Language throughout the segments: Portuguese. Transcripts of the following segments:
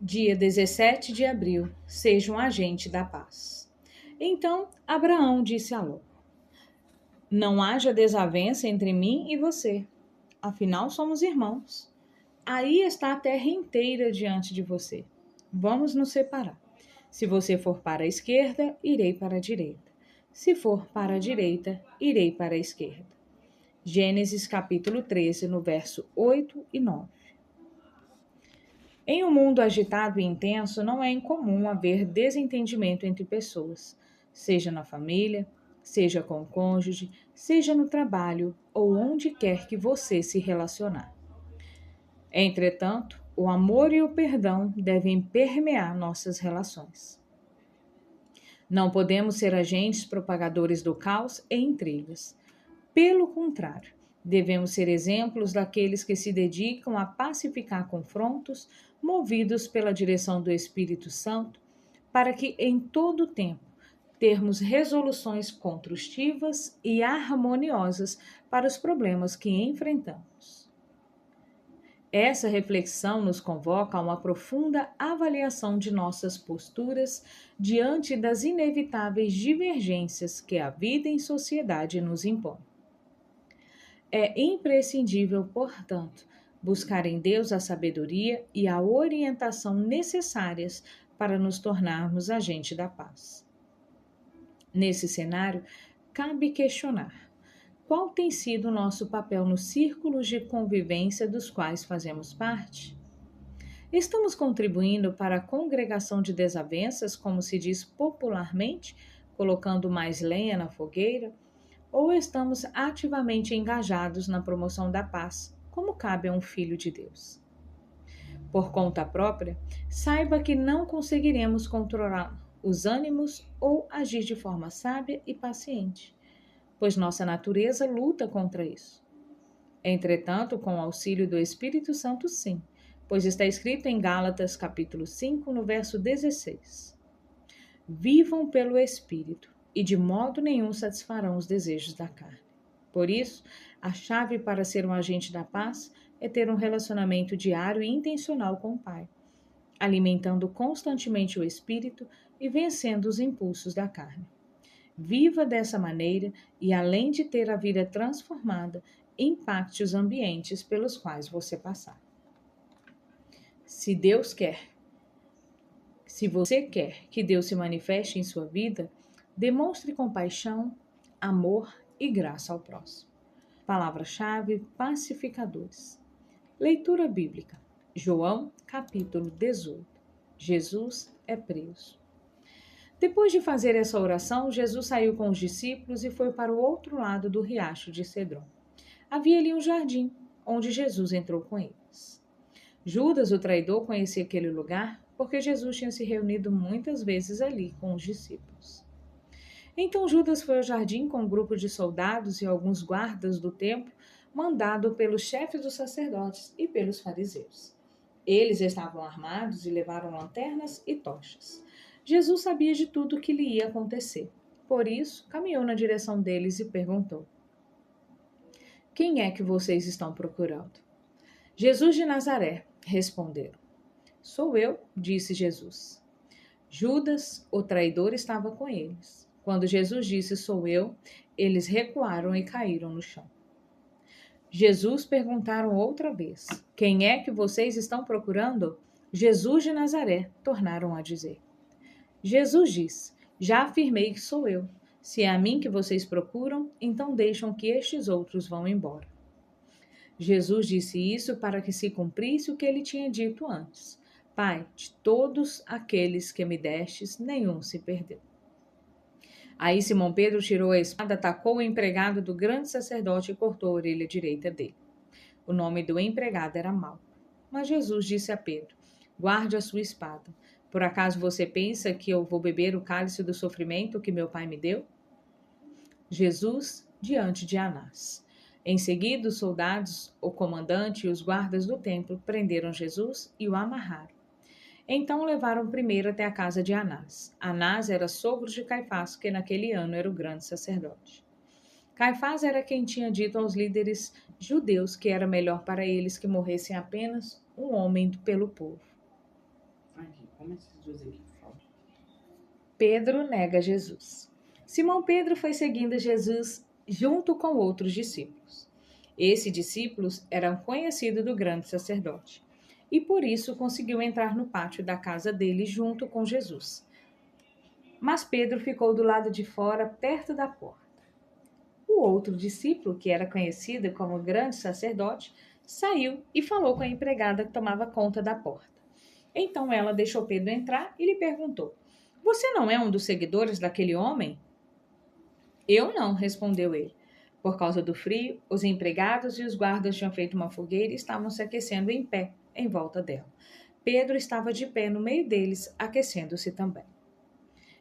Dia 17 de abril, seja um agente da paz. Então Abraão disse a Ló: Não haja desavença entre mim e você, afinal somos irmãos. Aí está a terra inteira diante de você. Vamos nos separar. Se você for para a esquerda, irei para a direita. Se for para a direita, irei para a esquerda. Gênesis capítulo 13, no verso 8 e 9. Em um mundo agitado e intenso, não é incomum haver desentendimento entre pessoas, seja na família, seja com o cônjuge, seja no trabalho ou onde quer que você se relacionar. Entretanto, o amor e o perdão devem permear nossas relações. Não podemos ser agentes propagadores do caos e intrigas. Pelo contrário, devemos ser exemplos daqueles que se dedicam a pacificar confrontos, movidos pela direção do Espírito Santo, para que em todo o tempo termos resoluções construtivas e harmoniosas para os problemas que enfrentamos. Essa reflexão nos convoca a uma profunda avaliação de nossas posturas diante das inevitáveis divergências que a vida em sociedade nos impõe. É imprescindível, portanto, buscar em Deus a sabedoria e a orientação necessárias para nos tornarmos agente da paz. Nesse cenário, cabe questionar: qual tem sido o nosso papel nos círculos de convivência dos quais fazemos parte? Estamos contribuindo para a congregação de desavenças, como se diz popularmente, colocando mais lenha na fogueira? Ou estamos ativamente engajados na promoção da paz, como cabe a um filho de Deus? Por conta própria, saiba que não conseguiremos controlar os ânimos ou agir de forma sábia e paciente, pois nossa natureza luta contra isso. Entretanto, com o auxílio do Espírito Santo, sim, pois está escrito em Gálatas capítulo 5, no verso 16. Vivam pelo Espírito, e de modo nenhum satisfarão os desejos da carne. Por isso, a chave para ser um agente da paz é ter um relacionamento diário e intencional com o Pai, alimentando constantemente o Espírito e vencendo os impulsos da carne. Viva dessa maneira e, além de ter a vida transformada, impacte os ambientes pelos quais você passar. Se Deus quer, Se você quer que Deus se manifeste em sua vida, demonstre compaixão, amor e graça ao próximo. Palavra-chave: pacificadores. Leitura bíblica. João, capítulo 18. Jesus é preso. Depois de fazer essa oração, Jesus saiu com os discípulos e foi para o outro lado do riacho de Cedron. Havia ali um jardim, onde Jesus entrou com eles. Judas, o traidor, conhecia aquele lugar porque Jesus tinha se reunido muitas vezes ali com os discípulos. Então Judas foi ao jardim com um grupo de soldados e alguns guardas do templo, mandado pelos chefes dos sacerdotes e pelos fariseus. Eles estavam armados e levaram lanternas e tochas. Jesus sabia de tudo o que lhe ia acontecer. Por isso, caminhou na direção deles e perguntou: Quem é que vocês estão procurando? Jesus de Nazaré, responderam. Sou eu, disse Jesus. Judas, o traidor, estava com eles. Quando Jesus disse sou eu, eles recuaram e caíram no chão. Jesus perguntaram outra vez: Quem é que vocês estão procurando? Jesus de Nazaré, tornaram a dizer. Jesus disse: Já afirmei que sou eu. Se é a mim que vocês procuram, então deixam que estes outros vão embora. Jesus disse isso para que se cumprisse o que ele tinha dito antes. Pai, de todos aqueles que me destes, nenhum se perdeu. Aí Simão Pedro tirou a espada, atacou o empregado do grande sacerdote e cortou a orelha direita dele. O nome do empregado era Malco. Mas Jesus disse a Pedro: Guarde a sua espada. Por acaso você pensa que eu vou beber o cálice do sofrimento que meu pai me deu? Jesus diante de Anás. Em seguida, os soldados, o comandante e os guardas do templo prenderam Jesus e o amarraram. Então o levaram primeiro até a casa de Anás. Anás era sogro de Caifás, que naquele ano era o grande sacerdote. Caifás era quem tinha dito aos líderes judeus que era melhor para eles que morressem apenas um homem pelo povo. Aqui, como esses dois aqui falam. Pedro nega Jesus. Simão Pedro foi seguindo Jesus junto com outros discípulos. Esses discípulos eram conhecidos do grande sacerdote e por isso conseguiu entrar no pátio da casa dele junto com Jesus. Mas Pedro ficou do lado de fora, perto da porta. O outro discípulo, que era conhecido como grande sacerdote, saiu e falou com a empregada que tomava conta da porta. Então ela deixou Pedro entrar e lhe perguntou: Você não é um dos seguidores daquele homem? Eu não, respondeu ele. Por causa do frio, os empregados e os guardas tinham feito uma fogueira e estavam se aquecendo em pé, em volta dela. Pedro estava de pé no meio deles, aquecendo-se também.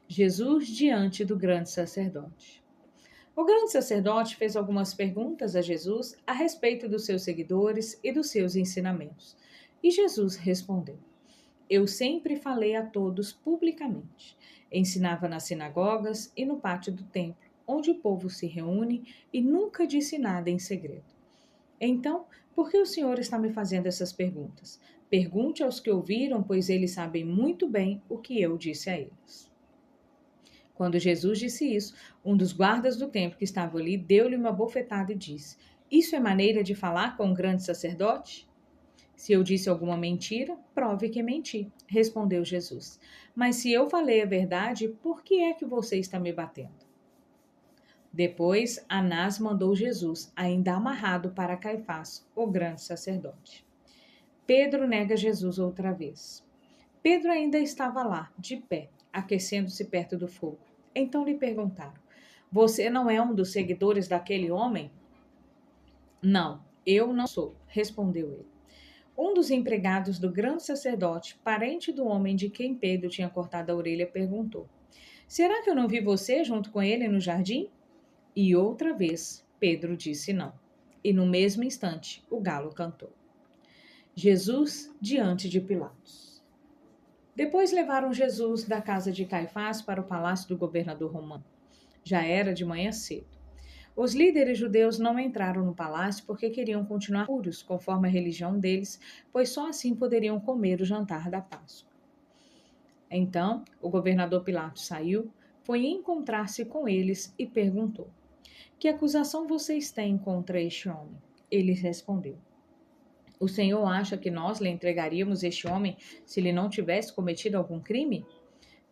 Jesus diante do grande sacerdote. O grande sacerdote fez algumas perguntas a Jesus a respeito dos seus seguidores e dos seus ensinamentos. E Jesus respondeu: Eu sempre falei a todos publicamente. Ensinava nas sinagogas e no pátio do templo, onde o povo se reúne, e nunca disse nada em segredo. Então, por que o Senhor está me fazendo essas perguntas? Pergunte aos que ouviram, pois eles sabem muito bem o que eu disse a eles. Quando Jesus disse isso, um dos guardas do templo que estava ali deu-lhe uma bofetada e disse: Isso é maneira de falar com um grande sacerdote? Se eu disse alguma mentira, prove que menti, respondeu Jesus. Mas se eu falei a verdade, por que é que você está me batendo? Depois, Anás mandou Jesus, ainda amarrado, para Caifás, o grande sacerdote. Pedro nega Jesus outra vez. Pedro ainda estava lá, de pé, aquecendo-se perto do fogo. Então lhe perguntaram: Você não é um dos seguidores daquele homem? Não, eu não sou, respondeu ele. Um dos empregados do grande sacerdote, parente do homem de quem Pedro tinha cortado a orelha, perguntou: Será que eu não vi você junto com ele no jardim? E outra vez Pedro disse não. E no mesmo instante o galo cantou. Jesus diante de Pilatos. Depois levaram Jesus da casa de Caifás para o palácio do governador romano. Já era de manhã cedo. Os líderes judeus não entraram no palácio porque queriam continuar puros, conforme a religião deles, pois só assim poderiam comer o jantar da Páscoa. Então, o governador Pilatos saiu, foi encontrar-se com eles e perguntou: Que acusação vocês têm contra este homem? Ele respondeu: O Senhor acha que nós lhe entregaríamos este homem se ele não tivesse cometido algum crime?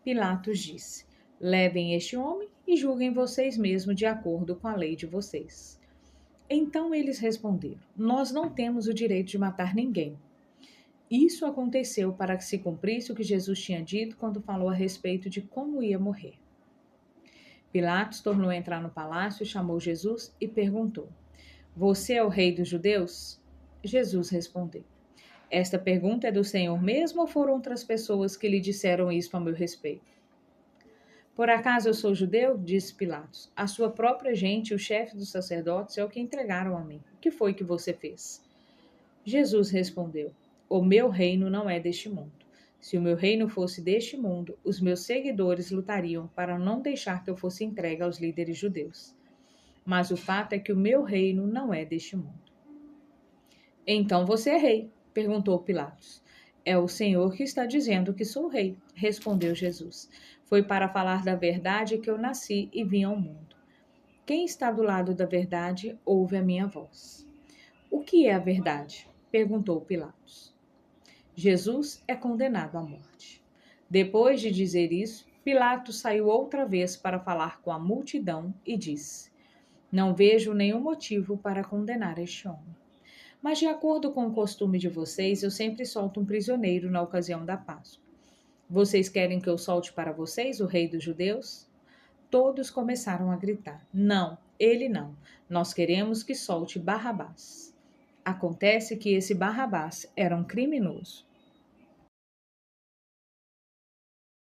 Pilatos disse: Levem este homem e julguem vocês mesmos de acordo com a lei de vocês. Então eles responderam: Nós não temos o direito de matar ninguém. Isso aconteceu para que se cumprisse o que Jesus tinha dito quando falou a respeito de como ia morrer. Pilatos tornou a entrar no palácio, chamou Jesus e perguntou: Você é o rei dos judeus? Jesus respondeu: Esta pergunta é do Senhor mesmo ou foram outras pessoas que lhe disseram isso a meu respeito? Por acaso eu sou judeu? Disse Pilatos. A sua própria gente, o chefe dos sacerdotes, é o que entregaram a mim. O que foi que você fez? Jesus respondeu: O meu reino não é deste mundo. Se o meu reino fosse deste mundo, os meus seguidores lutariam para não deixar que eu fosse entregue aos líderes judeus. Mas o fato é que o meu reino não é deste mundo. Então você é rei? Perguntou Pilatos. É o Senhor que está dizendo que sou rei, respondeu Jesus. Foi para falar da verdade que eu nasci e vim ao mundo. Quem está do lado da verdade ouve a minha voz. O que é a verdade? Perguntou Pilatos. Jesus é condenado à morte. Depois de dizer isso, Pilatos saiu outra vez para falar com a multidão e disse: Não vejo nenhum motivo para condenar este homem. Mas, de acordo com o costume de vocês, eu sempre solto um prisioneiro na ocasião da Páscoa. Vocês querem que eu solte para vocês o rei dos judeus? Todos começaram a gritar: Não, ele não. Nós queremos que solte Barrabás. Acontece que esse Barrabás era um criminoso.